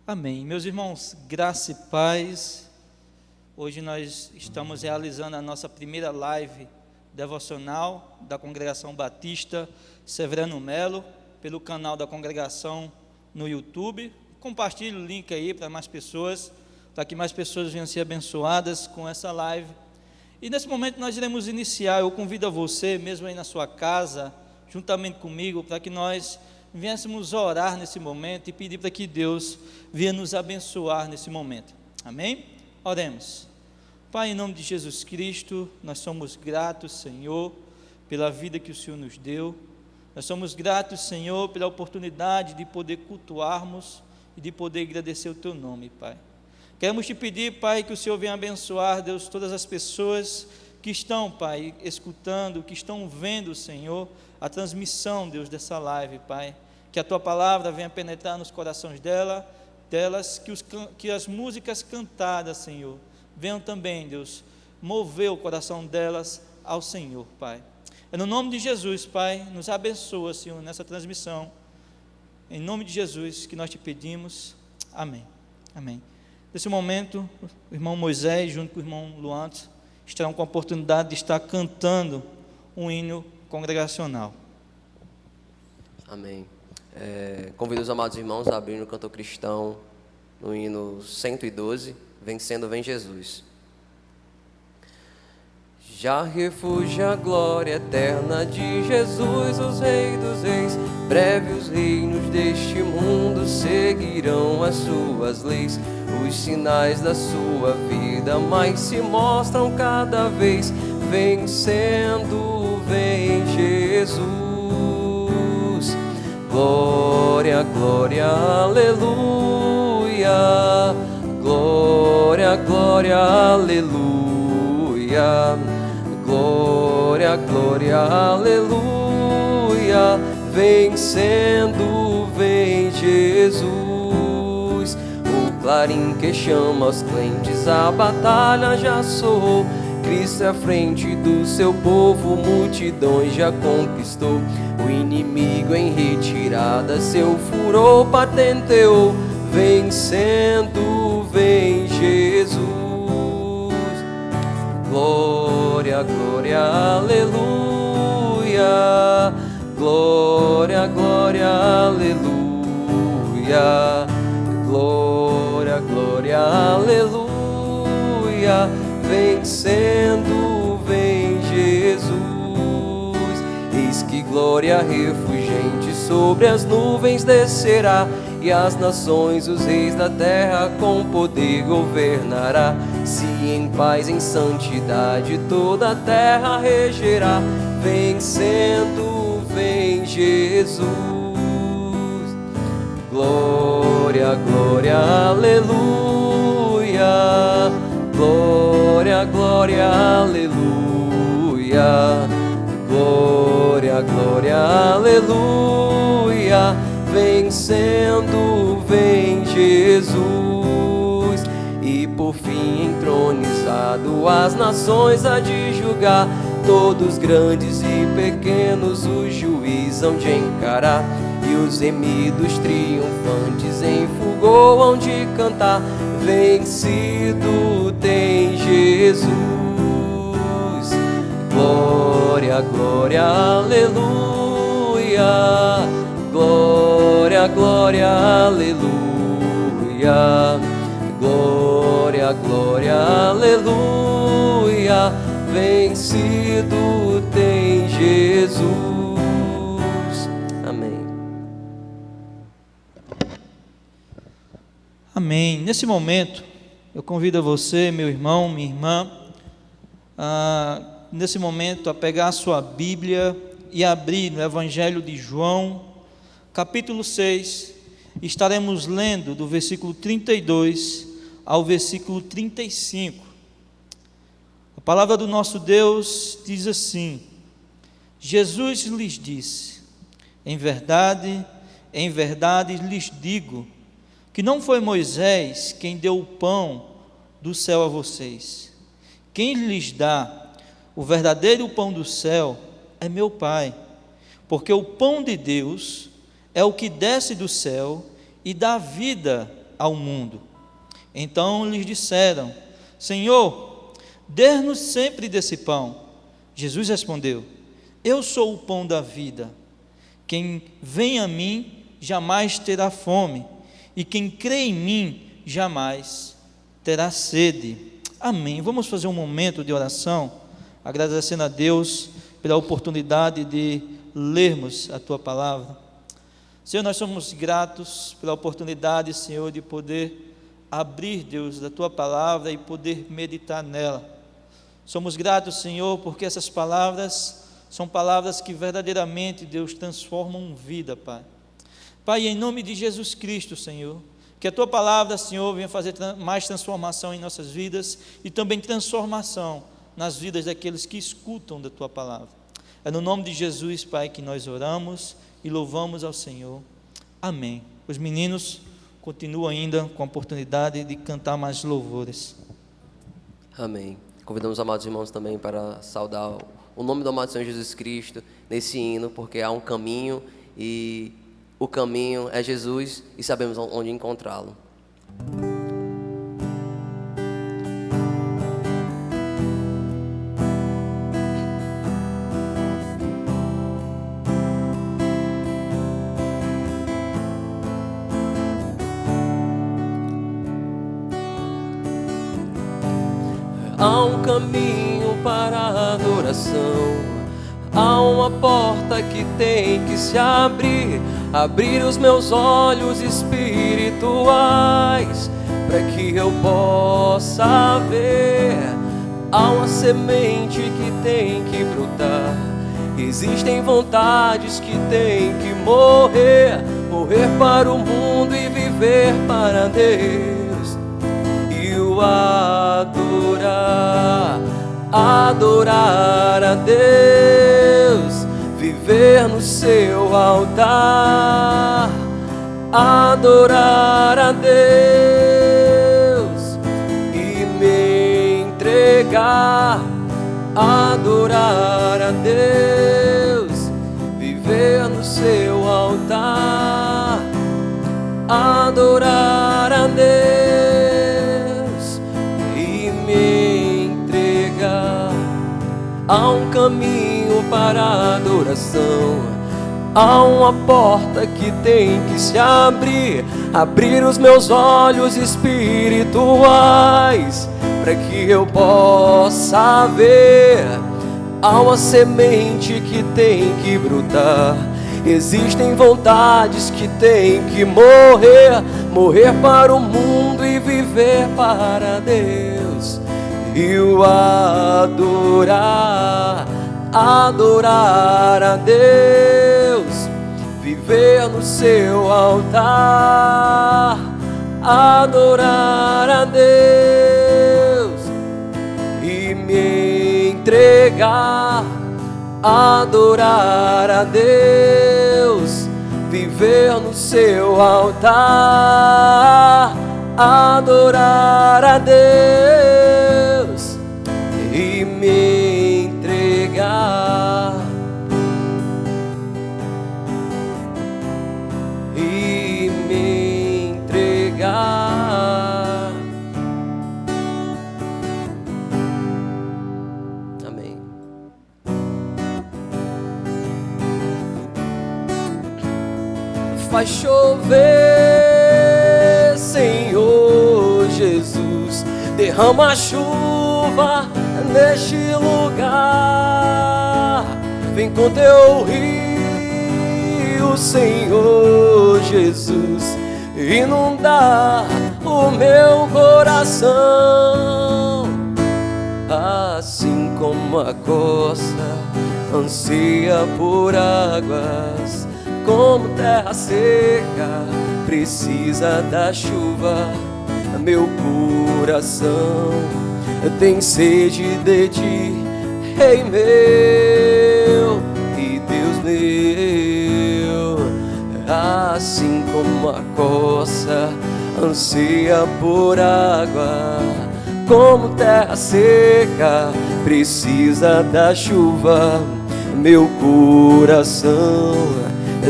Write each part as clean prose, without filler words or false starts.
Amém. Meus irmãos, graça e paz. Hoje nós estamos realizando a nossa primeira live devocional da Congregação Batista Severino Melo, pelo canal da congregação no YouTube. Compartilhe o link aí para mais pessoas, para que mais pessoas venham ser abençoadas com essa live. E nesse momento nós iremos iniciar. Eu convido a você, mesmo aí na sua casa, juntamente comigo, para que nós viéssemos orar nesse momento e pedir para que Deus venha nos abençoar nesse momento. Amém? Oremos. Pai, em nome de Jesus Cristo, nós somos gratos, Senhor, pela vida que o Senhor nos deu. Nós somos gratos, Senhor, pela oportunidade de poder cultuarmos e de poder agradecer o Teu nome, Pai. Queremos te pedir, Pai, que o Senhor venha abençoar, Deus, todas as pessoas que estão, Pai, escutando, que estão vendo, Senhor, a transmissão, Deus, dessa live, Pai. Que a Tua palavra venha penetrar nos corações delas, que as músicas cantadas, Senhor, venham também, Deus, mover o coração delas ao Senhor, Pai. É no nome de Jesus, Pai, nos abençoa, Senhor, nessa transmissão. Em nome de Jesus que nós te pedimos. Amém. Amém. Nesse momento, o irmão Moisés, junto com o irmão Luan, estarão com a oportunidade de estar cantando um hino congregacional. Amém. Convido os amados irmãos a abrir no cantor cristão, no hino 112, Vencendo vem Jesus. Já refugia a glória eterna de Jesus, os reis dos reis. Breve os reinos deste mundo seguirão as suas leis. Os sinais da sua vida mais se mostram cada vez. Vencendo vem Jesus. Glória, glória, aleluia. Glória, glória, aleluia. Glória, glória, aleluia. Vencendo vem Jesus. O clarim que chama os crentes, a batalha já soou. Cristo à frente do seu povo, multidões já conquistou. O inimigo em retirada seu furor patenteou. Vencendo vem Jesus. Glória, glória, aleluia. Glória, glória, aleluia. Glória, glória, aleluia. Vencendo vem Jesus. Eis que glória refulgente sobre as nuvens descerá, e as nações, os reis da terra com poder governará. Se em paz, em santidade toda a terra regerá. Vencendo vem Jesus. Glória, glória, aleluia. Glória, glória, aleluia. Glória, glória, aleluia. Vencendo vem Jesus. E por fim entronizado as nações há de julgar. Todos grandes e pequenos o juiz hão de encarar. E os gemidos triunfantes em fulgor hão de cantar. Vencido tem Jesus. Glória, glória, aleluia. Glória, glória, aleluia. Glória, glória, aleluia. Vencido tem Jesus. Amém. Amém. Nesse momento, eu convido a você, meu irmão, minha irmã, nesse momento, a pegar a sua Bíblia e abrir no Evangelho de João, capítulo 6, estaremos lendo do versículo 32 ao versículo 35. A palavra do nosso Deus diz assim: Jesus lhes disse: em verdade lhes digo, que não foi Moisés quem deu o pão do céu a vocês. Quem lhes dá o verdadeiro pão do céu é meu Pai, porque o pão de Deus é o que desce do céu e dá vida ao mundo. Então lhes disseram: Senhor, dê-nos sempre desse pão. Jesus respondeu: Eu sou o pão da vida. Quem vem a mim jamais terá fome, e quem crê em mim jamais terá sede. Amém. Vamos fazer um momento de oração, agradecendo a Deus pela oportunidade de lermos a Tua palavra. Senhor, nós somos gratos pela oportunidade, Senhor, de poder abrir, Deus, da Tua palavra e poder meditar nela. Somos gratos, Senhor, porque essas palavras são palavras que verdadeiramente, Deus, transformam vida, Pai. Pai, em nome de Jesus Cristo, Senhor, que a Tua palavra, Senhor, venha fazer mais transformação em nossas vidas e também transformação nas vidas daqueles que escutam da Tua palavra. É no nome de Jesus, Pai, que nós oramos e louvamos ao Senhor. Amém. Os meninos continuam ainda com a oportunidade de cantar mais louvores. Amém. Convidamos os amados irmãos também para saudar o nome do amado Senhor Jesus Cristo nesse hino, porque há um caminho e o caminho é Jesus e sabemos onde encontrá-lo. Há um caminho para a adoração, há uma porta que tem que se abrir, abrir os meus olhos espirituais, para que eu possa ver. Há uma semente que tem que brotar, existem vontades que tem que morrer, morrer para o mundo e viver para Deus. E o adorar a Deus, viver no seu altar, adorar a Deus e me entregar, adorar a Deus, viver no seu altar, adorar a Deus e me entregar. Há um caminho para a adoração, há uma porta que tem que se abrir, abrir os meus olhos espirituais, para que eu possa ver. Há uma semente que tem que brotar, existem vontades que tem que morrer, morrer para o mundo e viver para Deus. E o adorar a Deus, viver no seu altar, adorar a Deus e me entregar, adorar a Deus, viver no seu altar, adorar a Deus e me entregar, e me entregar. Amém. Faz chover, Senhor Jesus, derrama a chuva neste lugar. Vem com teu rio, Senhor Jesus, inundar o meu coração. Assim como a costa anseia por águas, como terra seca precisa da chuva, meu coração tem sede de ti, Rei meu e Deus meu. Assim como a costa anseia por água, como terra seca precisa da chuva, meu coração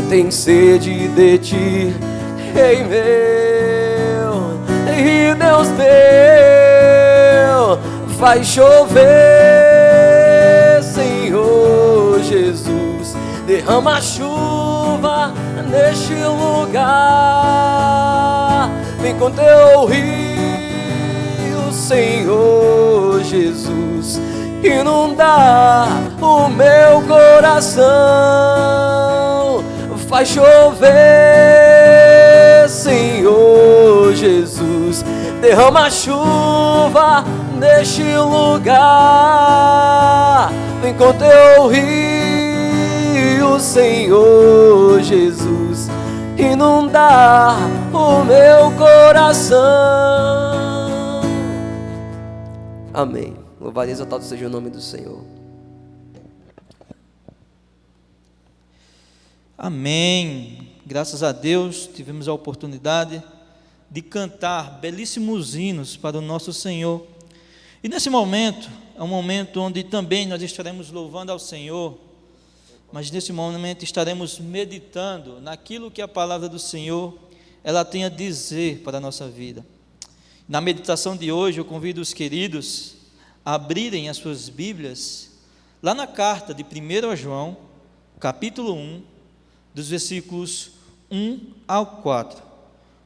tem sede de ti, Rei meu e Deus meu, faz chover, Senhor Jesus, derrama chuva neste lugar, vem com teu rio, Senhor Jesus, inunda o meu coração, faz chover, Senhor Jesus, derrama chuva neste lugar, vem com teu rio, Senhor Jesus, inundar o meu coração. Amém. Louvado e exaltado seja o nome do Senhor. Amém. Graças a Deus tivemos a oportunidade de cantar belíssimos hinos para o nosso Senhor. E nesse momento, é um momento onde também nós estaremos louvando ao Senhor, mas nesse momento estaremos meditando naquilo que a palavra do Senhor ela tem a dizer para a nossa vida. Na meditação de hoje, eu convido os queridos a abrirem as suas Bíblias lá na carta de 1 João, capítulo 1, dos versículos 1 ao 4.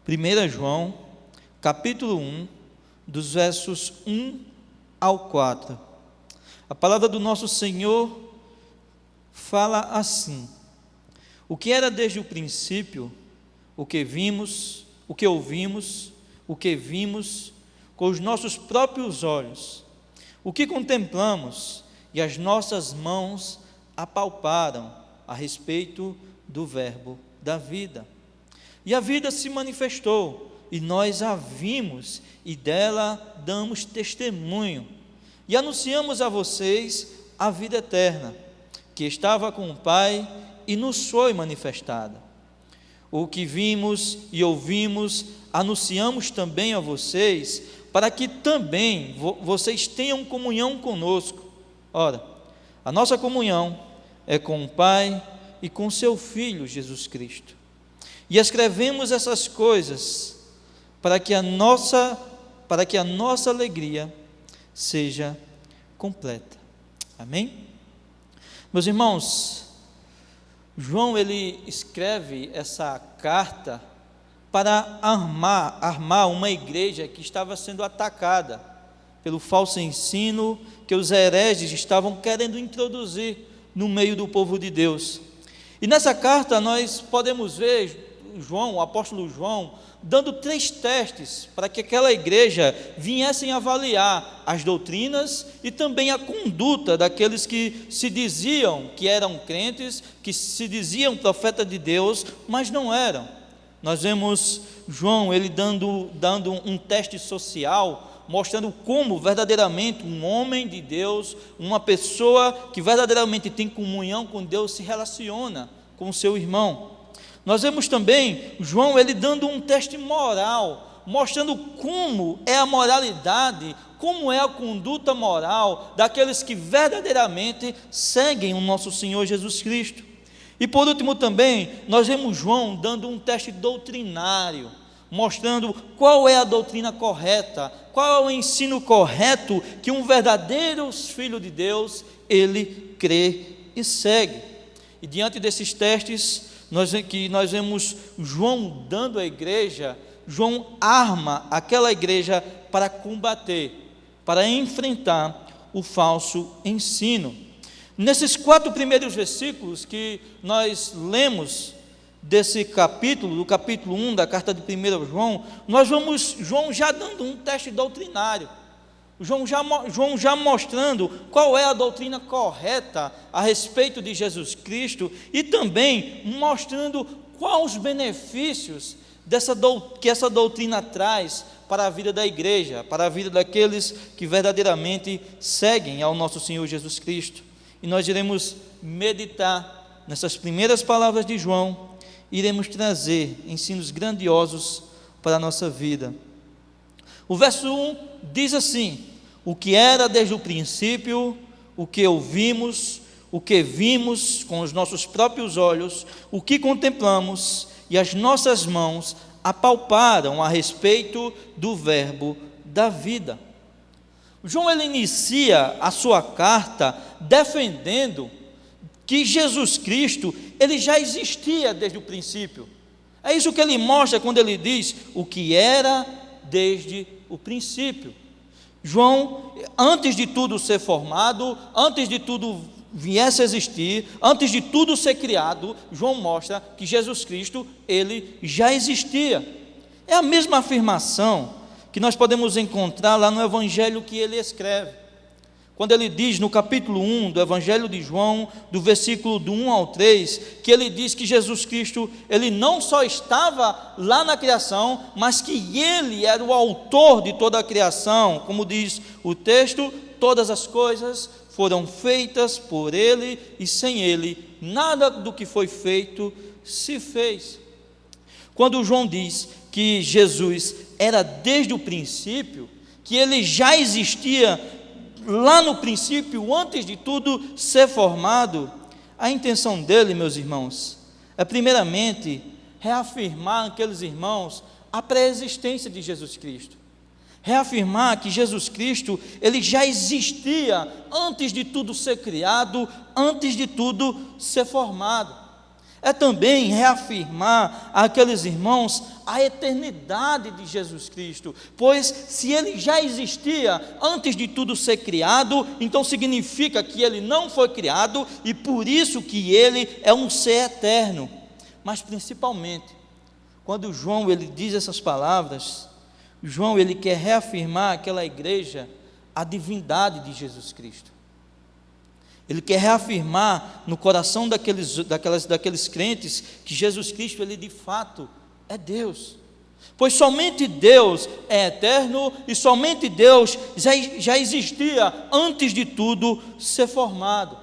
1 João, capítulo 1, dos versos 1 ao 4. A palavra do nosso Senhor fala assim: o que era desde o princípio, o que vimos, o que ouvimos, o que vimos com os nossos próprios olhos, o que contemplamos e as nossas mãos apalparam a respeito do verbo da vida. E a vida se manifestou, e nós a vimos, e dela damos testemunho, e anunciamos a vocês a vida eterna, que estava com o Pai e nos foi manifestada. O que vimos e ouvimos, anunciamos também a vocês, para que também vocês tenham comunhão conosco. Ora, a nossa comunhão é com o Pai e com seu Filho Jesus Cristo. E escrevemos essas coisas para que a nossa alegria seja completa. Amém? Meus irmãos, João ele escreve essa carta para armar uma igreja que estava sendo atacada pelo falso ensino que os hereges estavam querendo introduzir no meio do povo de Deus. E nessa carta nós podemos ver João, o apóstolo João, dando 3 testes para que aquela igreja viessem avaliar as doutrinas e também a conduta daqueles que se diziam que eram crentes, que se diziam profeta de Deus, mas não eram. Nós vemos João ele dando um teste social, mostrando como verdadeiramente um homem de Deus, uma pessoa que verdadeiramente tem comunhão com Deus, se relaciona com o seu irmão. Nós vemos também João ele dando um teste moral, mostrando como é a moralidade, como é a conduta moral daqueles que verdadeiramente seguem o nosso Senhor Jesus Cristo. E por último também, nós vemos João dando um teste doutrinário, mostrando qual é a doutrina correta, qual é o ensino correto que um verdadeiro filho de Deus, ele crê e segue. E diante desses testes, nós vemos João dando à igreja, João arma aquela igreja para combater, para enfrentar o falso ensino. Nesses 4 primeiros versículos que nós lemos desse capítulo, do capítulo 1 da carta de 1 João, nós vamos João já dando um teste doutrinário, João já mostrando qual é a doutrina correta a respeito de Jesus Cristo e também mostrando quais os benefícios que essa doutrina traz para a vida da igreja, para a vida daqueles que verdadeiramente seguem ao nosso Senhor Jesus Cristo. E nós iremos meditar nessas primeiras palavras de João, iremos trazer ensinos grandiosos para a nossa vida. O verso 1 diz assim: o que era desde o princípio, o que ouvimos, o que vimos com os nossos próprios olhos, o que contemplamos e as nossas mãos apalparam a respeito do verbo da vida. João ele inicia a sua carta defendendo que Jesus Cristo ele já existia desde o princípio. É isso que ele mostra quando ele diz o que era desde o princípio. João, antes de tudo ser formado, antes de tudo viesse a existir, antes de tudo ser criado, João mostra que Jesus Cristo, ele já existia. É a mesma afirmação que nós podemos encontrar lá no evangelho que ele escreve. Quando ele diz no capítulo 1 do evangelho de João, do versículo do 1 ao 3, que ele diz que Jesus Cristo, ele não só estava lá na criação, mas que ele era o autor de toda a criação. Como diz o texto, todas as coisas foram feitas por ele e sem ele, nada do que foi feito se fez. Quando João diz que Jesus era desde o princípio, que ele já existia lá no princípio, antes de tudo ser formado, a intenção dele, meus irmãos, é primeiramente reafirmar aqueles irmãos a pré-existência de Jesus Cristo. Reafirmar que Jesus Cristo, ele já existia antes de tudo ser criado, antes de tudo ser formado. É também reafirmar àqueles irmãos a eternidade de Jesus Cristo, pois se ele já existia antes de tudo ser criado, então significa que ele não foi criado e por isso que ele é um ser eterno. Mas principalmente, quando João ele diz essas palavras, João ele quer reafirmar àquela igreja a divindade de Jesus Cristo. Ele quer reafirmar no coração daqueles crentes que Jesus Cristo, ele de fato é Deus. Pois somente Deus é eterno e somente Deus já existia antes de tudo ser formado.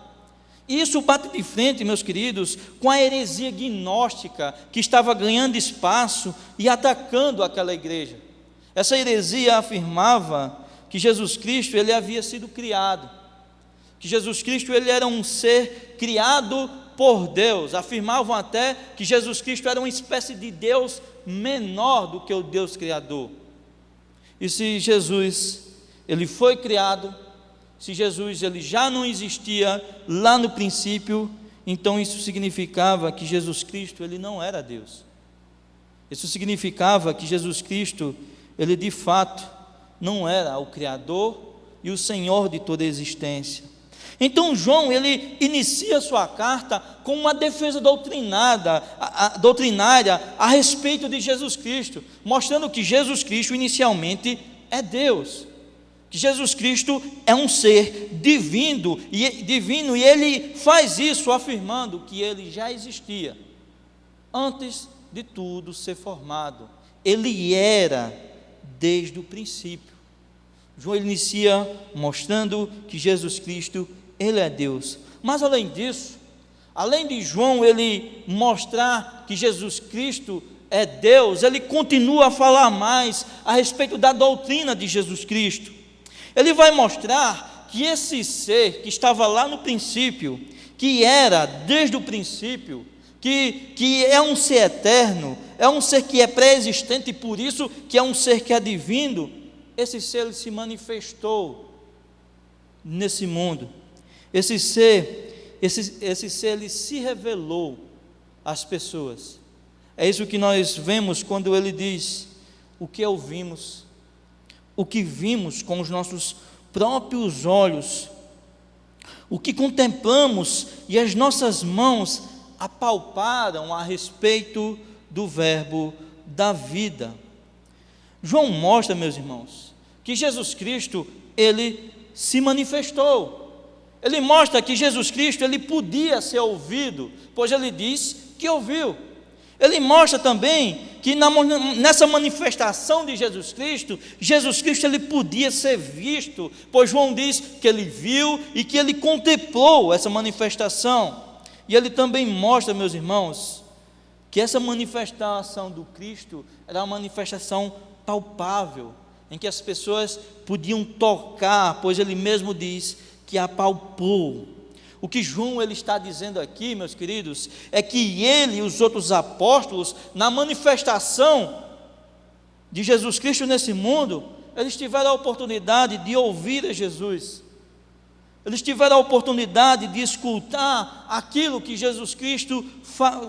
E isso bate de frente, meus queridos, com a heresia gnóstica que estava ganhando espaço e atacando aquela igreja. Essa heresia afirmava que Jesus Cristo ele havia sido criado, que Jesus Cristo ele era um ser criado por Deus. Afirmavam até que Jesus Cristo era uma espécie de Deus menor do que o Deus Criador. E se Jesus ele foi criado, se Jesus ele já não existia lá no princípio, então isso significava que Jesus Cristo ele não era Deus. Isso significava que Jesus Cristo ele de fato não era o Criador e o Senhor de toda a existência. Então João ele inicia sua carta com uma defesa doutrinária a respeito de Jesus Cristo, mostrando que Jesus Cristo inicialmente é Deus, que Jesus Cristo é um ser divino e ele faz isso afirmando que ele já existia antes de tudo ser formado, ele era desde o princípio. João inicia mostrando que Jesus Cristo ele é Deus. Mas além disso, além de João ele mostrar que Jesus Cristo é Deus, ele continua a falar mais a respeito da doutrina de Jesus Cristo. Ele vai mostrar que esse ser que estava lá no princípio, que era desde o princípio, que é um ser eterno, é um ser que é pré-existente e por isso que é um ser que é divino, esse ser ele se manifestou nesse mundo. Esse ser ele se revelou às pessoas. É isso que nós vemos quando ele diz: o que ouvimos, o que vimos com os nossos próprios olhos, o que contemplamos e as nossas mãos apalparam a respeito do verbo da vida. João mostra, meus irmãos, que Jesus Cristo ele se manifestou. Ele mostra que Jesus Cristo ele podia ser ouvido, pois ele diz que ouviu. Ele mostra também que nessa manifestação de Jesus Cristo ele podia ser visto, pois João diz que ele viu e que ele contemplou essa manifestação. E ele também mostra, meus irmãos, que essa manifestação do Cristo era uma manifestação palpável, em que as pessoas podiam tocar, pois ele mesmo diz que apalpou. O que João ele está dizendo aqui, meus queridos, é que ele e os outros apóstolos, na manifestação de Jesus Cristo nesse mundo, eles tiveram a oportunidade de ouvir a Jesus. Eles tiveram a oportunidade de escutar aquilo que Jesus Cristo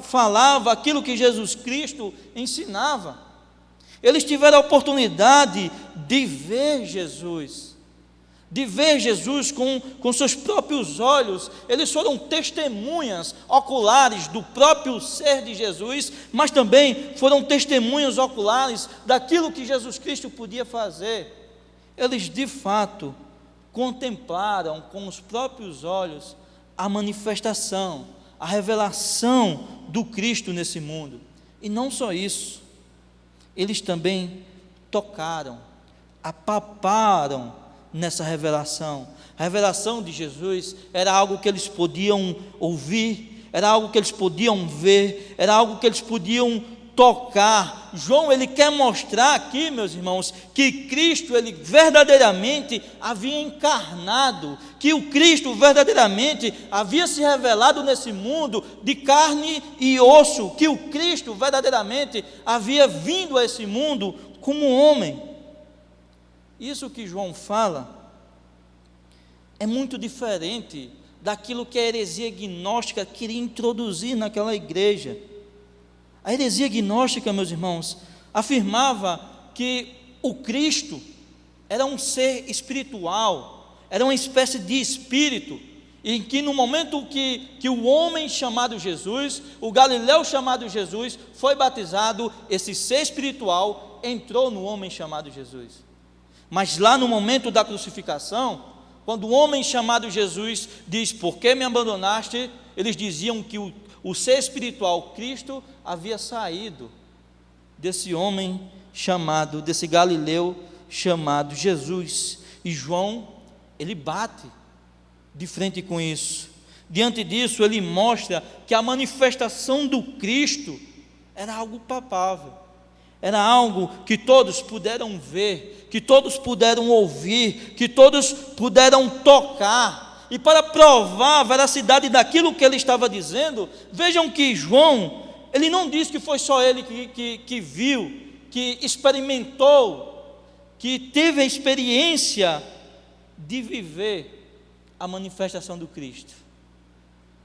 falava, aquilo que Jesus Cristo ensinava. Eles tiveram a oportunidade de ver Jesus com seus próprios olhos. Eles foram testemunhas oculares do próprio ser de Jesus, mas também foram testemunhas oculares daquilo que Jesus Cristo podia fazer. Eles de fato contemplaram com os próprios olhos a manifestação, a revelação do Cristo nesse mundo. E não só isso, eles também tocaram, apalparam nessa revelação. A revelação de Jesus era algo que eles podiam ouvir, era algo que eles podiam ver, era algo que eles podiam tocar. João, ele quer mostrar aqui, meus irmãos, que Cristo, ele verdadeiramente havia encarnado, que o Cristo verdadeiramente havia se revelado nesse mundo de carne e osso, que o Cristo verdadeiramente havia vindo a esse mundo como homem. Isso que João fala é muito diferente daquilo que a heresia gnóstica queria introduzir naquela igreja. A heresia gnóstica, meus irmãos, afirmava que o Cristo era um ser espiritual, era uma espécie de espírito, em que no momento que o homem chamado Jesus, o Galileu chamado Jesus, foi batizado, esse ser espiritual entrou no homem chamado Jesus. Mas lá no momento da crucificação, quando o homem chamado Jesus diz: por que me abandonaste? Eles diziam que o ser espiritual, Cristo, havia saído desse homem chamado, desse Galileu chamado Jesus. E João, ele bate de frente com isso. Diante disso, ele mostra que a manifestação do Cristo era algo palpável, era algo que todos puderam ver, que todos puderam ouvir, que todos puderam tocar. E para provar a veracidade daquilo que ele estava dizendo, vejam que João, ele não diz que foi só ele que viu, que experimentou, que teve a experiência de viver a manifestação do Cristo,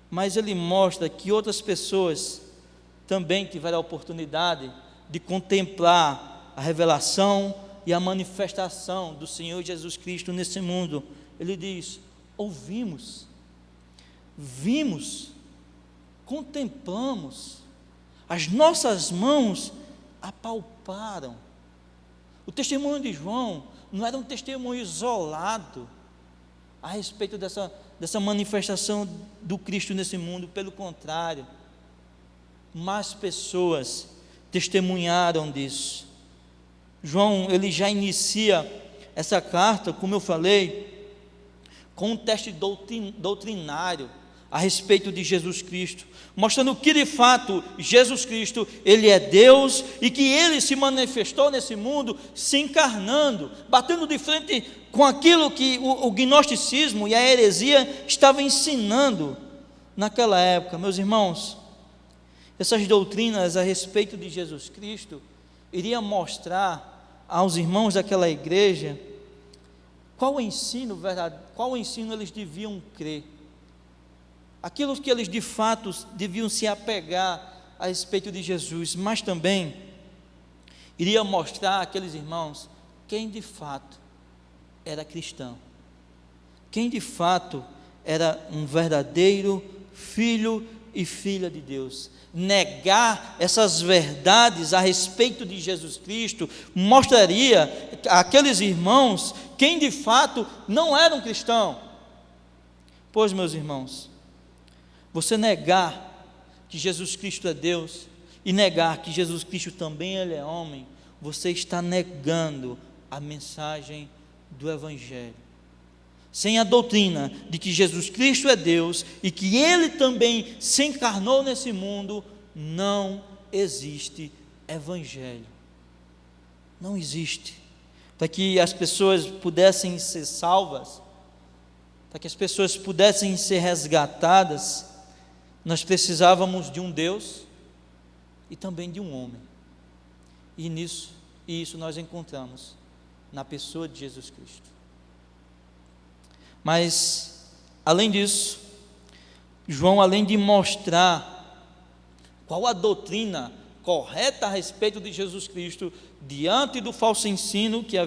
mas ele mostra que outras pessoas também tiveram a oportunidade de contemplar a revelação e a manifestação do Senhor Jesus Cristo nesse mundo. Ele diz: ouvimos, vimos, contemplamos, as nossas mãos apalparam. O testemunho de João não era um testemunho isolado a respeito dessa manifestação do Cristo nesse mundo. Pelo contrário, mais pessoas testemunharam disso. João, ele já inicia essa carta, como eu falei, com um teste doutrinário a respeito de Jesus Cristo, mostrando que de fato Jesus Cristo, ele é Deus, e que ele se manifestou nesse mundo, se encarnando, batendo de frente com aquilo que o gnosticismo e a heresia estavam ensinando naquela época. Meus irmãos, essas doutrinas a respeito de Jesus Cristo iriam mostrar aos irmãos daquela igreja qual ensino eles deviam crer, aquilo que eles de fato deviam se apegar a respeito de Jesus, mas também iria mostrar àqueles irmãos quem de fato era cristão, quem de fato era um verdadeiro filho e filha de Deus. Negar essas verdades a respeito de Jesus Cristo mostraria àqueles irmãos quem de fato não era um cristão. Pois, meus irmãos, você negar que Jesus Cristo é Deus e negar que Jesus Cristo também ele é homem, você está negando a mensagem do Evangelho. Sem a doutrina de que Jesus Cristo é Deus e que ele também se encarnou nesse mundo, não existe Evangelho. Não existe. Para que as pessoas pudessem ser salvas, para que as pessoas pudessem ser resgatadas, nós precisávamos de um Deus e também de um homem. E E isso nós encontramos na pessoa de Jesus Cristo. Mas, além disso, João, além de mostrar qual a doutrina correta a respeito de Jesus Cristo, diante do falso ensino que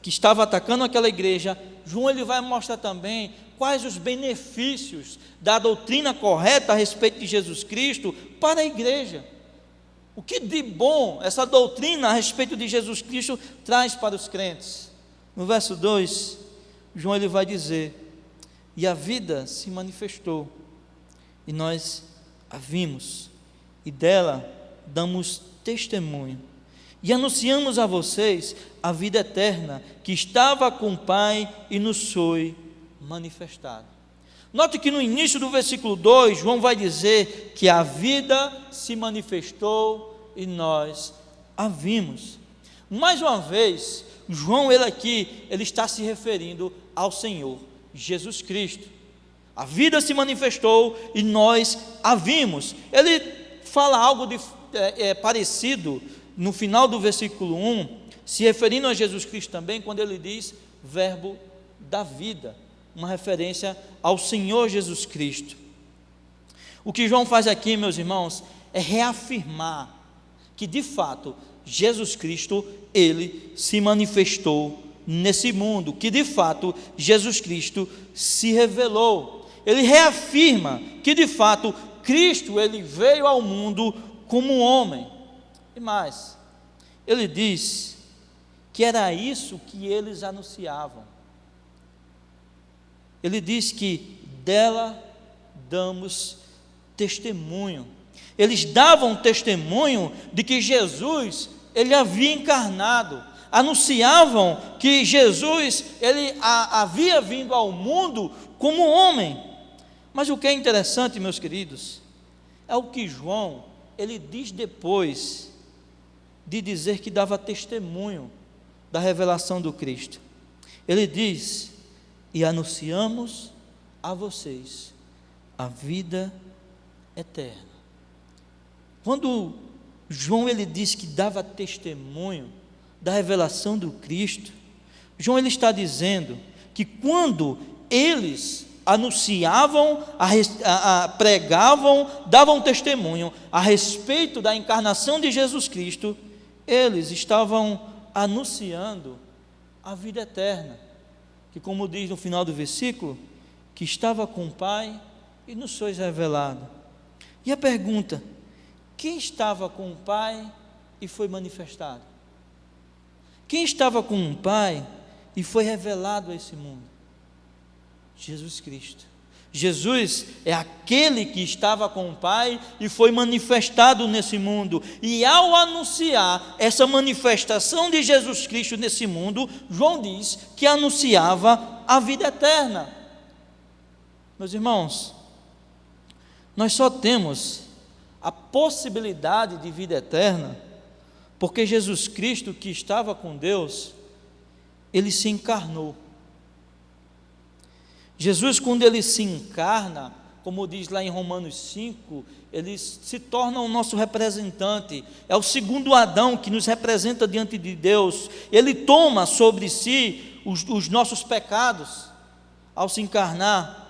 estava atacando aquela igreja, João ele vai mostrar também quais os benefícios da doutrina correta a respeito de Jesus Cristo para a igreja. O que de bom essa doutrina a respeito de Jesus Cristo traz para os crentes. No verso 2, João ele vai dizer: e a vida se manifestou, e nós a vimos, e dela damos testemunho, e anunciamos a vocês a vida eterna, que estava com o Pai e nos foi manifestada. Note que no início do versículo 2, João vai dizer que a vida se manifestou e nós a vimos. Mais uma vez, João ele está se referindo ao Senhor Jesus Cristo. A vida se manifestou e nós a vimos. Ele fala algo parecido no final do versículo 1, se referindo a Jesus Cristo também, quando ele diz verbo da vida, uma referência ao Senhor Jesus Cristo. O que João faz aqui, meus irmãos, é reafirmar que de fato Jesus Cristo, ele se manifestou nesse mundo, que de fato Jesus Cristo se revelou. Ele reafirma que de fato Cristo, ele veio ao mundo como homem. E mais, ele diz que era isso que eles anunciavam. Ele diz que dela damos testemunho. Eles davam testemunho de que Jesus, ele havia encarnado. Anunciavam que Jesus, ele havia vindo ao mundo como homem. Mas o que é interessante, meus queridos, é o que João, ele diz depois de dizer que dava testemunho da revelação do Cristo. Ele diz: e anunciamos a vocês a vida eterna. Quando João ele diz que dava testemunho da revelação do Cristo, João ele está dizendo que quando eles anunciavam, pregavam, davam testemunho a respeito da encarnação de Jesus Cristo, eles estavam anunciando a vida eterna, que, como diz no final do versículo, que estava com o Pai e nos foi revelado. E a pergunta: quem estava com o Pai e foi manifestado? Quem estava com o Pai e foi revelado a esse mundo? Jesus Cristo. Jesus é aquele que estava com o Pai e foi manifestado nesse mundo. E ao anunciar essa manifestação de Jesus Cristo nesse mundo, João diz que anunciava a vida eterna. Meus irmãos, nós só temos a possibilidade de vida eterna porque Jesus Cristo, que estava com Deus, ele se encarnou. Jesus, quando ele se encarna, como diz lá em Romanos 5, ele se torna o nosso representante, é o segundo Adão que nos representa diante de Deus. Ele toma sobre si os nossos pecados ao se encarnar.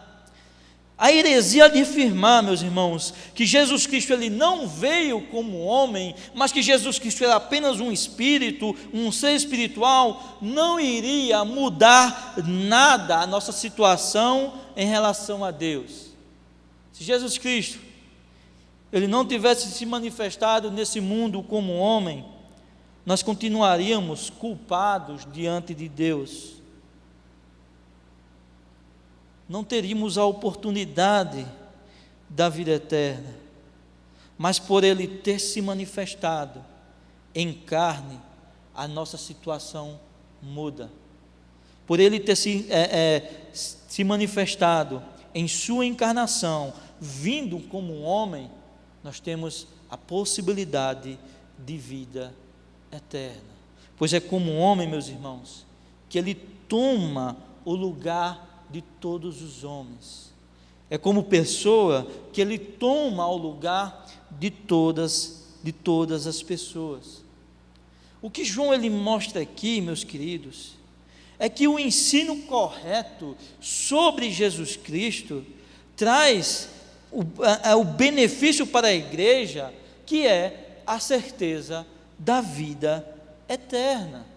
A heresia de afirmar, meus irmãos, que Jesus Cristo ele não veio como homem, mas que Jesus Cristo era apenas um espírito, um ser espiritual, não iria mudar nada a nossa situação em relação a Deus. Se Jesus Cristo ele não tivesse se manifestado nesse mundo como homem, nós continuaríamos culpados diante de Deus. Não teríamos a oportunidade da vida eterna, mas por ele ter se manifestado em carne, a nossa situação muda. Por ele ter se manifestado em sua encarnação, vindo como um homem, nós temos a possibilidade de vida eterna. Pois é como um homem, meus irmãos, que ele toma o lugar de todos os homens. É como pessoa que ele toma o lugar de todas as pessoas. O que João ele mostra aqui, meus queridos, é que o ensino correto sobre Jesus Cristo traz o benefício para a igreja, que é a certeza da vida eterna.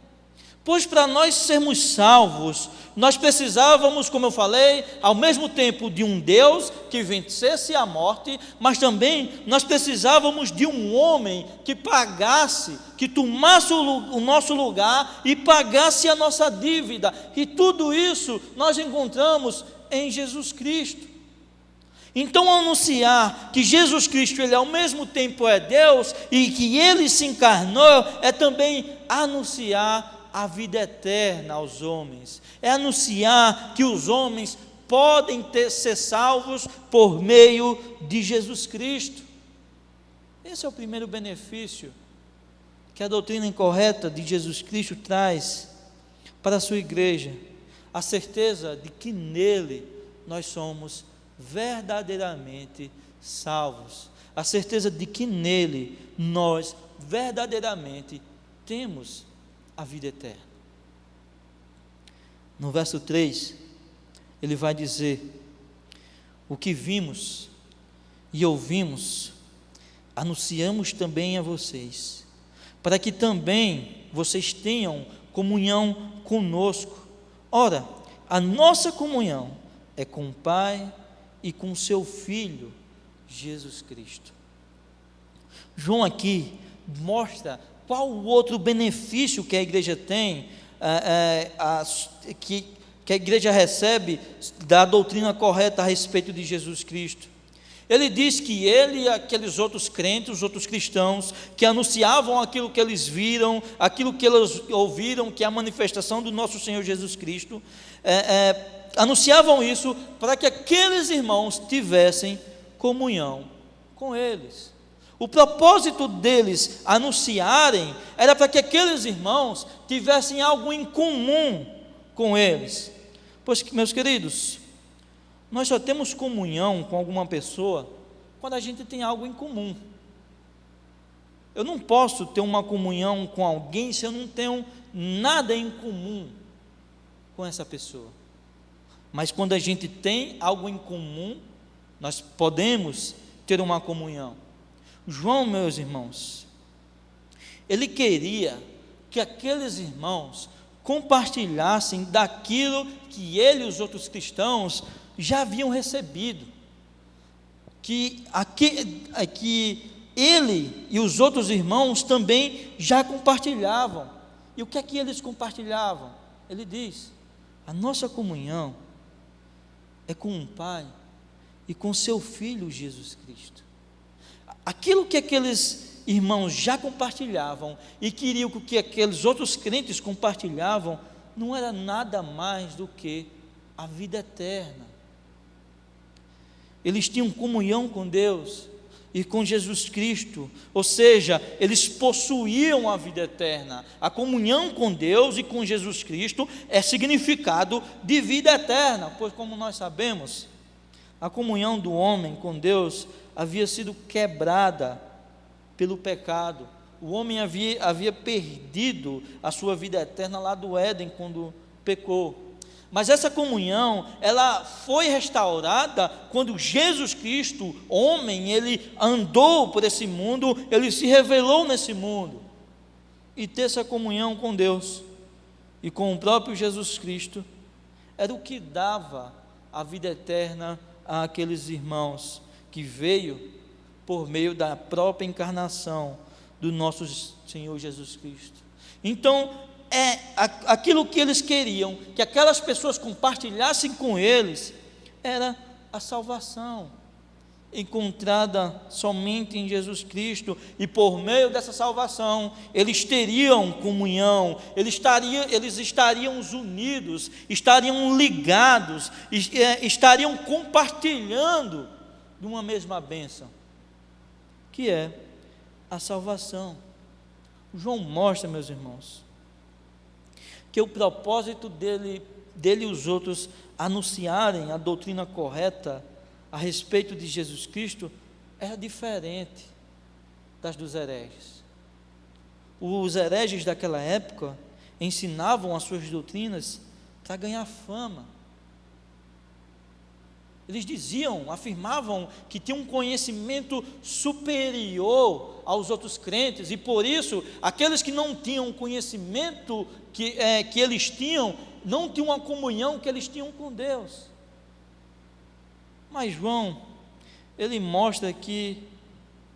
Pois para nós sermos salvos, nós precisávamos, como eu falei, ao mesmo tempo de um Deus que vencesse a morte, mas também nós precisávamos de um homem que pagasse, que tomasse o nosso lugar e pagasse a nossa dívida. E tudo isso nós encontramos em Jesus Cristo. Então, anunciar que Jesus Cristo, Ele ao mesmo tempo é Deus e que Ele se encarnou, é também anunciar a vida eterna aos homens, é anunciar que os homens podem ser salvos por meio de Jesus Cristo. Esse é o primeiro benefício que a doutrina incorreta de Jesus Cristo traz para a sua igreja, a certeza de que nele nós somos verdadeiramente salvos, a certeza de que nele nós verdadeiramente temos a vida eterna. No verso 3, ele vai dizer: o que vimos e ouvimos, anunciamos também a vocês, para que também vocês tenham comunhão conosco. Ora, a nossa comunhão é com o Pai e com o seu Filho, Jesus Cristo. João aqui mostra qual o outro benefício que a igreja tem, que a igreja recebe da doutrina correta a respeito de Jesus Cristo. Ele diz que ele e aqueles outros crentes, os outros cristãos, que anunciavam aquilo que eles viram, aquilo que eles ouviram, que é a manifestação do nosso Senhor Jesus Cristo, anunciavam isso para que aqueles irmãos tivessem comunhão com eles. O propósito deles anunciarem era para que aqueles irmãos tivessem algo em comum com eles. Pois, meus queridos, nós só temos comunhão com alguma pessoa quando a gente tem algo em comum. Eu não posso ter uma comunhão com alguém se eu não tenho nada em comum com essa pessoa. Mas quando a gente tem algo em comum, nós podemos ter uma comunhão. João, meus irmãos, ele queria que aqueles irmãos compartilhassem daquilo que ele e os outros cristãos já haviam recebido, que ele e os outros irmãos também já compartilhavam. E o que é que eles compartilhavam? Ele diz: a nossa comunhão é com o Pai e com seu Filho Jesus Cristo. Aquilo que aqueles irmãos já compartilhavam e queriam que aqueles outros crentes compartilhavam, não era nada mais do que a vida eterna. Eles tinham comunhão com Deus e com Jesus Cristo, ou seja, eles possuíam a vida eterna. A comunhão com Deus e com Jesus Cristo é significado de vida eterna, pois, como nós sabemos, a comunhão do homem com Deus havia sido quebrada pelo pecado. O homem havia perdido a sua vida eterna lá do Éden quando pecou. Mas essa comunhão, ela foi restaurada quando Jesus Cristo, homem, ele andou por esse mundo, ele se revelou nesse mundo. E ter essa comunhão com Deus e com o próprio Jesus Cristo era o que dava a vida eterna àqueles irmãos, que veio por meio da própria encarnação do nosso Senhor Jesus Cristo. Então, aquilo que eles queriam, que aquelas pessoas compartilhassem com eles, era a salvação, encontrada somente em Jesus Cristo, e por meio dessa salvação, eles teriam comunhão, eles estariam unidos, estariam ligados, estariam compartilhando de uma mesma bênção, que é a salvação. João mostra, meus irmãos, que o propósito dele e os outros anunciarem a doutrina correta a respeito de Jesus Cristo era diferente das dos hereges. Os hereges daquela época ensinavam as suas doutrinas para ganhar fama. Eles diziam, afirmavam que tinham um conhecimento superior aos outros crentes, e por isso, aqueles que não tinham o conhecimento que eles tinham, não tinham a comunhão que eles tinham com Deus. Mas João, ele mostra que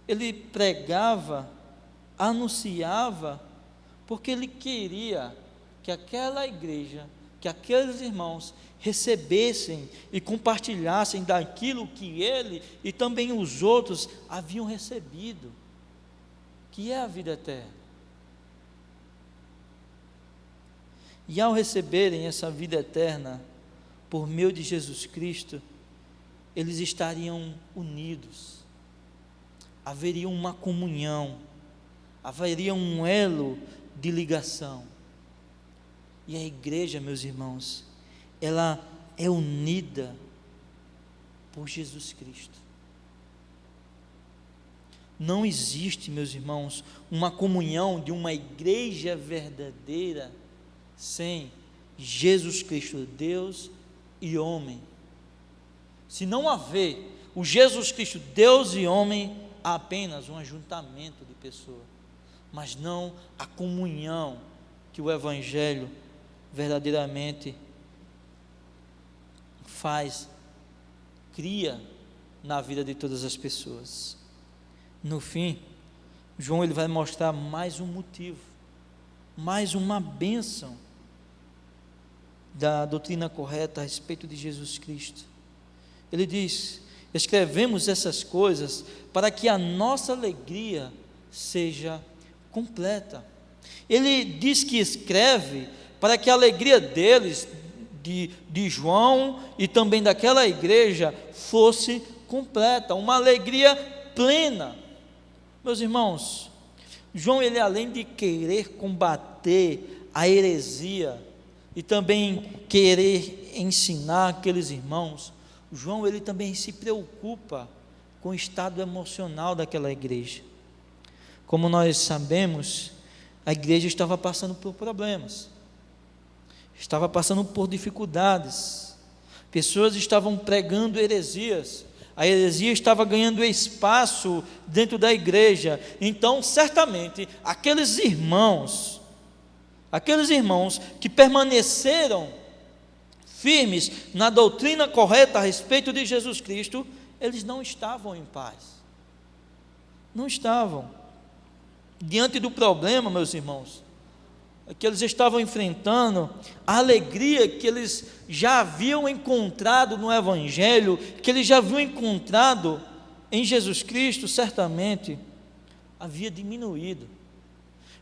ele pregava, anunciava, porque ele queria que aquela igreja, que aqueles irmãos recebessem e compartilhassem daquilo que ele e também os outros haviam recebido, que é a vida eterna. E ao receberem essa vida eterna por meio de Jesus Cristo, eles estariam unidos, haveria uma comunhão, haveria um elo de ligação. E a igreja, meus irmãos, ela é unida por Jesus Cristo. Não existe, meus irmãos, uma comunhão de uma igreja verdadeira sem Jesus Cristo, Deus e homem. Se não haver o Jesus Cristo, Deus e homem, há apenas um ajuntamento de pessoas, mas não a comunhão que o Evangelho verdadeiramente cria na vida de todas as pessoas. No fim, João ele vai mostrar mais um motivo, mais uma bênção da doutrina correta a respeito de Jesus Cristo. Ele diz: escrevemos essas coisas para que a nossa alegria seja completa. Ele diz que escreve para que a alegria deles, de João e também daquela igreja, fosse completa, uma alegria plena. Meus irmãos, João, ele além de querer combater a heresia e também querer ensinar aqueles irmãos, João, ele também se preocupa com o estado emocional daquela igreja. Como nós sabemos, a igreja estava passando por problemas, estava passando por dificuldades, pessoas estavam pregando heresias, a heresia estava ganhando espaço dentro da igreja. Então, certamente, aqueles irmãos que permaneceram firmes na doutrina correta a respeito de Jesus Cristo, eles não estavam em paz, não estavam. Diante do problema, meus irmãos, que eles estavam enfrentando, a alegria que eles já haviam encontrado no Evangelho, que eles já haviam encontrado em Jesus Cristo, certamente havia diminuído.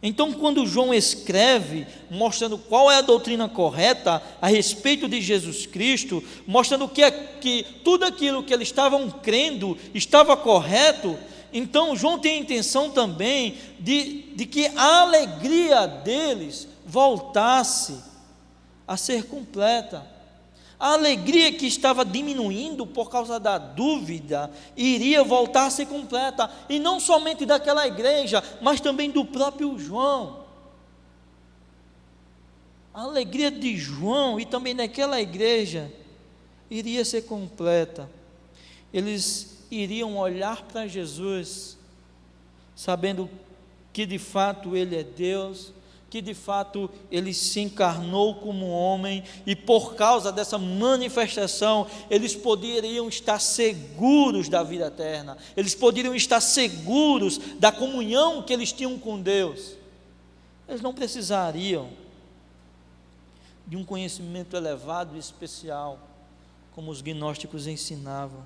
Então, quando João escreve, mostrando qual é a doutrina correta a respeito de Jesus Cristo, mostrando que tudo aquilo que eles estavam crendo estava correto, então João tem a intenção também de que a alegria deles voltasse a ser completa. A alegria que estava diminuindo por causa da dúvida iria voltar a ser completa, e não somente daquela igreja, mas também do próprio João. A alegria de João e também daquela igreja iria ser completa. Eles iriam olhar para Jesus, sabendo que de fato Ele é Deus, que de fato Ele se encarnou como homem, e por causa dessa manifestação, eles poderiam estar seguros da vida eterna, eles poderiam estar seguros da comunhão que eles tinham com Deus. Eles não precisariam de um conhecimento elevado e especial, como os gnósticos ensinavam,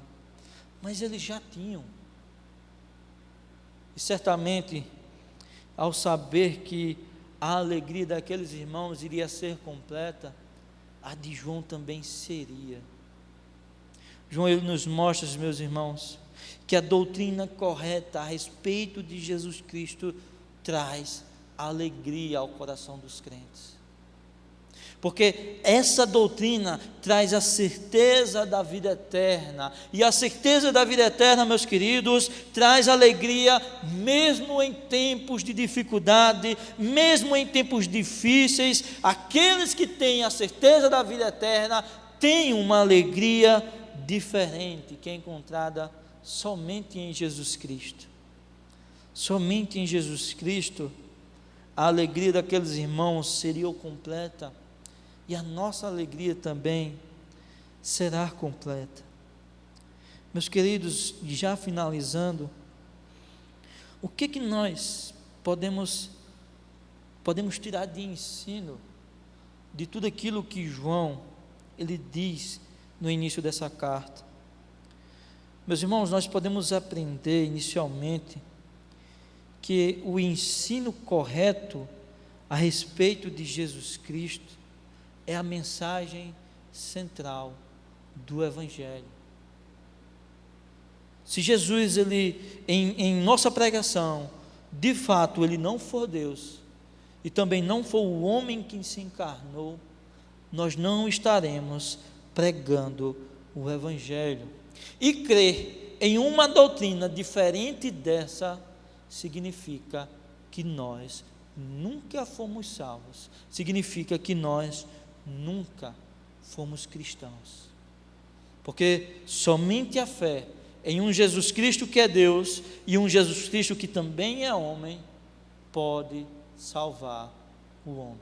mas eles já tinham. E certamente, ao saber que a alegria daqueles irmãos iria ser completa, a de João também seria. João, ele nos mostra, meus irmãos, que a doutrina correta a respeito de Jesus Cristo traz alegria ao coração dos crentes. porque essa doutrina traz a certeza da vida eterna, e a certeza da vida eterna, meus queridos, traz alegria, mesmo em tempos de dificuldade, mesmo em tempos difíceis. Aqueles que têm a certeza da vida eterna têm uma alegria diferente, que é encontrada somente em Jesus Cristo. Somente em Jesus Cristo a alegria daqueles irmãos seria completa, e a nossa alegria também será completa. Meus queridos, já finalizando, o que nós podemos tirar de ensino de tudo aquilo que João ele diz no início dessa carta? Meus irmãos, nós podemos aprender inicialmente que o ensino correto a respeito de Jesus Cristo é a mensagem central do Evangelho. Se Jesus, em nossa pregação, de fato, ele não for Deus, e também não for o homem que se encarnou, nós não estaremos pregando o Evangelho. E crer em uma doutrina diferente dessa, significa que nós nunca fomos salvos, significa que nós nunca fomos cristãos, porque somente a fé em um Jesus Cristo que é Deus e um Jesus Cristo que também é homem pode salvar o homem,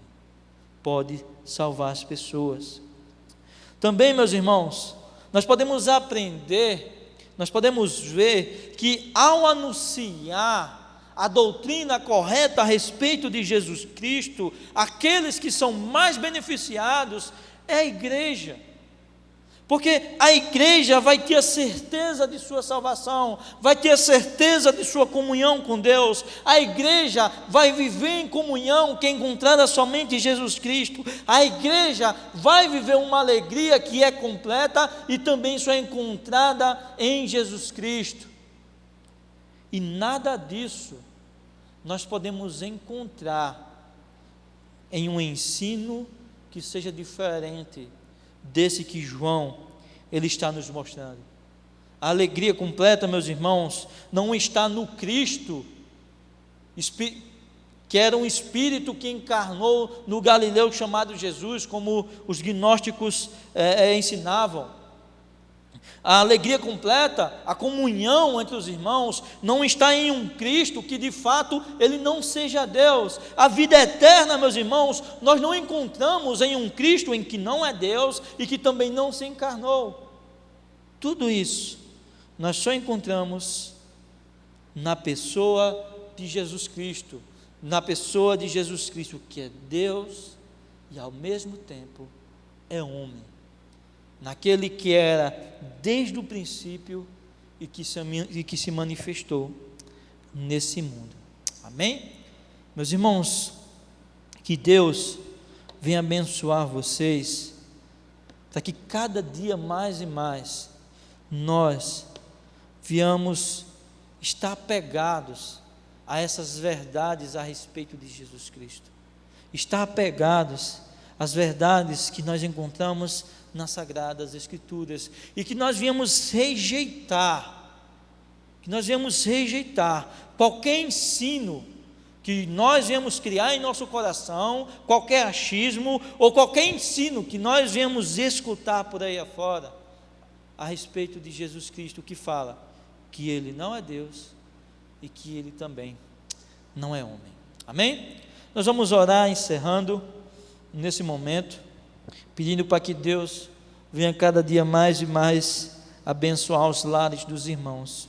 pode salvar as pessoas. Também, meus irmãos, nós podemos aprender, nós podemos ver que ao anunciar a doutrina correta a respeito de Jesus Cristo, aqueles que são mais beneficiados é a igreja, porque a igreja vai ter a certeza de sua salvação, vai ter a certeza de sua comunhão com Deus. A igreja vai viver em comunhão que é encontrada somente em Jesus Cristo. A igreja vai viver uma alegria que é completa e também só é encontrada em Jesus Cristo. E nada disso nós podemos encontrar em um ensino que seja diferente desse que João ele está nos mostrando. A alegria completa, meus irmãos, não está no Cristo, que era um Espírito que encarnou no Galileu chamado Jesus, como os gnósticos ensinavam. A alegria completa, a comunhão entre os irmãos, não está em um Cristo que de fato ele não seja Deus. A vida eterna, meus irmãos, nós não encontramos em um Cristo em que não é Deus e que também não se encarnou. Tudo isso nós só encontramos na pessoa de Jesus Cristo, na pessoa de Jesus Cristo, que é Deus e ao mesmo tempo é homem. Naquele que era desde o princípio e que se manifestou nesse mundo. Amém? Meus irmãos, que Deus venha abençoar vocês, para que cada dia mais e mais nós venhamos estar apegados a essas verdades a respeito de Jesus Cristo, estar apegados às verdades que nós encontramos nas Sagradas Escrituras, e que nós viemos rejeitar qualquer ensino que nós viemos criar em nosso coração, qualquer achismo, ou qualquer ensino que nós viemos escutar por aí afora, a respeito de Jesus Cristo, que fala que Ele não é Deus, e que Ele também não é homem. Amém? Nós vamos orar encerrando nesse momento, pedindo para que Deus venha cada dia mais e mais abençoar os lares dos irmãos.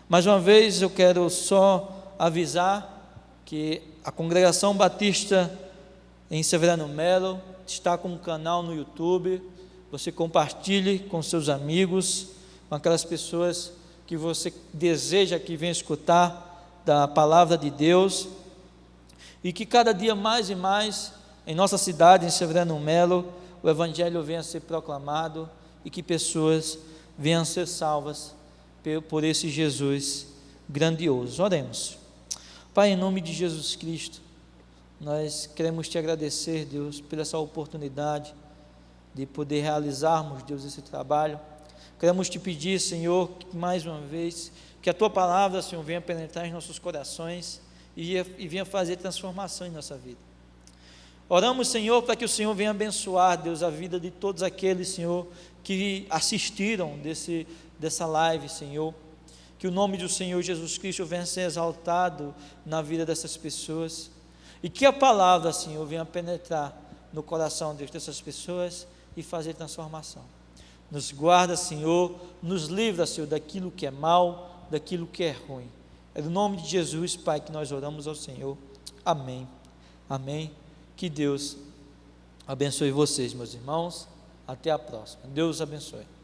Mais uma vez eu quero só avisar que a Congregação Batista em Severiano Melo está com um canal no YouTube. Você compartilhe com seus amigos, com aquelas pessoas que você deseja que venham escutar da palavra de Deus, e que cada dia mais e mais em nossa cidade, em Severiano Melo, o Evangelho venha a ser proclamado e que pessoas venham a ser salvas por esse Jesus grandioso. Oremos. Pai, em nome de Jesus Cristo, Nós queremos te agradecer, Deus, por essa oportunidade de poder realizarmos, Deus, esse trabalho. Queremos te pedir, Senhor, mais uma vez, que a Tua palavra, Senhor, venha penetrar em nossos corações e venha fazer transformação em nossa vida. Oramos, Senhor, para que o Senhor venha abençoar, Deus, a vida de todos aqueles, Senhor, que assistiram dessa live, Senhor. Que o nome do Senhor Jesus Cristo venha ser exaltado na vida dessas pessoas. E que a palavra, Senhor, venha penetrar no coração dessas pessoas e fazer transformação. Nos guarda, Senhor, nos livra, Senhor, daquilo que é mal, daquilo que é ruim. É no nome de Jesus, Pai, que nós oramos ao Senhor. Amém. Amém. Que Deus abençoe vocês, meus irmãos. Até a próxima. Deus abençoe.